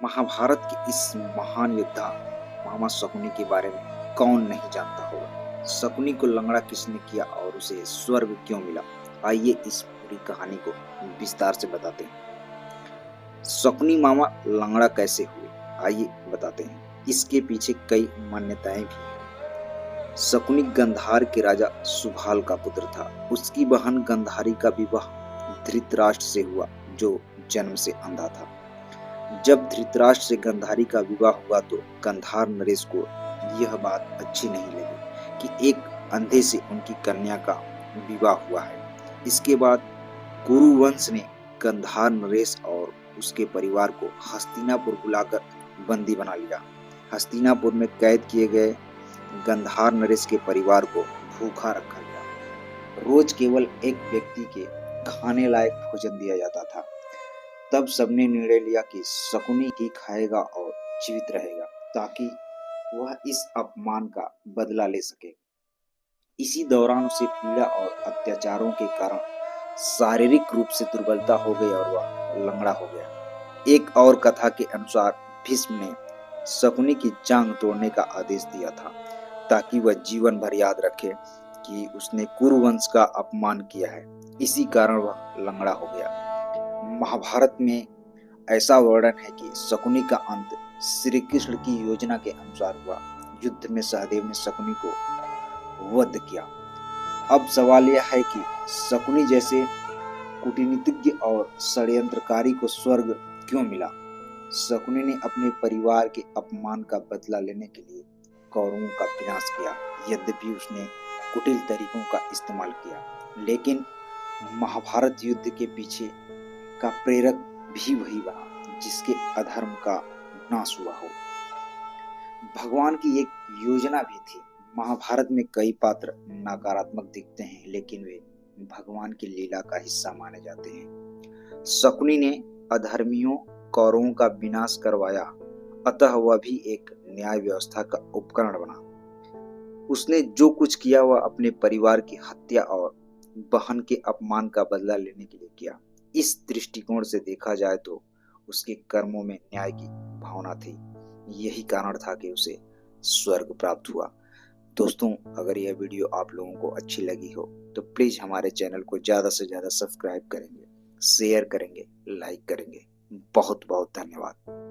महाभारत के इस महान योद्धा मामा शकुनी के बारे में कौन नहीं जानता होगा। शकुनी को लंगड़ा किसने किया और उसे स्वर्ग क्यों मिला, आइए इस पूरी कहानी को विस्तार से बताते हैं। शकुनी मामा लंगड़ा कैसे हुए, आइए बताते हैं। इसके पीछे कई मान्यताएं भी हैं। शकुनी गंधार के राजा सुभाल का पुत्र था। उसकी बहन गंधारी का विवाह धृतराष्ट्र से हुआ, जो जन्म से अंधा था। जब धृतराष्ट्र से गंधारी का विवाह हुआ तो गंधार नरेश को यह बात अच्छी नहीं लगी कि एक अंधे से उनकी कन्या का विवाह हुआ है। इसके बाद कुरुवंश ने गंधार नरेश और उसके परिवार को हस्तिनापुर बुलाकर बंदी बना लिया। हस्तिनापुर में कैद किए गए गंधार नरेश के परिवार को भूखा रखा गया। रोज केवल एक व्यक्ति के खाने लायक भोजन दिया जाता था। तब सबने निर्णय लिया कि शकुनी ही खाएगा और जीवित रहेगा, ताकि वह इस अपमान का बदला ले सके। इसी दौरान उसे पीड़ा और अत्याचारों के कारण शारीरिक रूप से दुर्बलता हो गई और वह लंगड़ा हो गया। एक और कथा के अनुसार भीष्म ने शकुनी की जांघ तोड़ने का आदेश दिया था, ताकि वह जीवन भर याद रखे कि उसने कुरुवंश का अपमान किया है। इसी कारण वह लंगड़ा हो गया। महाभारत में ऐसा वर्णन है कि शकुनी का अंत श्री कृष्ण की योजना के अनुसार हुआ। युद्ध में सहदेव ने शकुनी को वध किया। अब सवाल यह है कि शकुनी जैसे कूटनीतिज्ञ और षड्यंत्रकारी को स्वर्ग क्यों मिला। शकुनी ने अपने परिवार के अपमान का बदला लेने के लिए कौरवों का विनाश किया। यद्यपि उसने कुटिल तरीकों का इस्तेमाल किया, लेकिन महाभारत युद्ध के पीछे का प्रेरक भी वही बना जिसके अधर्म का नाश हुआ हो। भगवान की एक योजना भी थी। महाभारत में कई पात्र नकारात्मक दिखते हैं, लेकिन वे भगवान की लीला का हिस्सा माने जाते हैं। शकुनी ने अधर्मियों कौरवों का विनाश करवाया, अतः वह भी एक न्याय व्यवस्था का उपकरण बना। उसने जो कुछ किया वह अपने परिवार की हत्या और बहन के अपमान का बदला लेने के लिए किया। इस दृष्टिकोण से देखा जाए तो उसके कर्मों में न्याय की भावना थी। यही कारण था कि उसे स्वर्ग प्राप्त हुआ। दोस्तों, अगर यह वीडियो आप लोगों को अच्छी लगी हो तो प्लीज हमारे चैनल को ज्यादा से ज्यादा सब्सक्राइब करेंगे, शेयर करेंगे, लाइक करेंगे। बहुत बहुत धन्यवाद।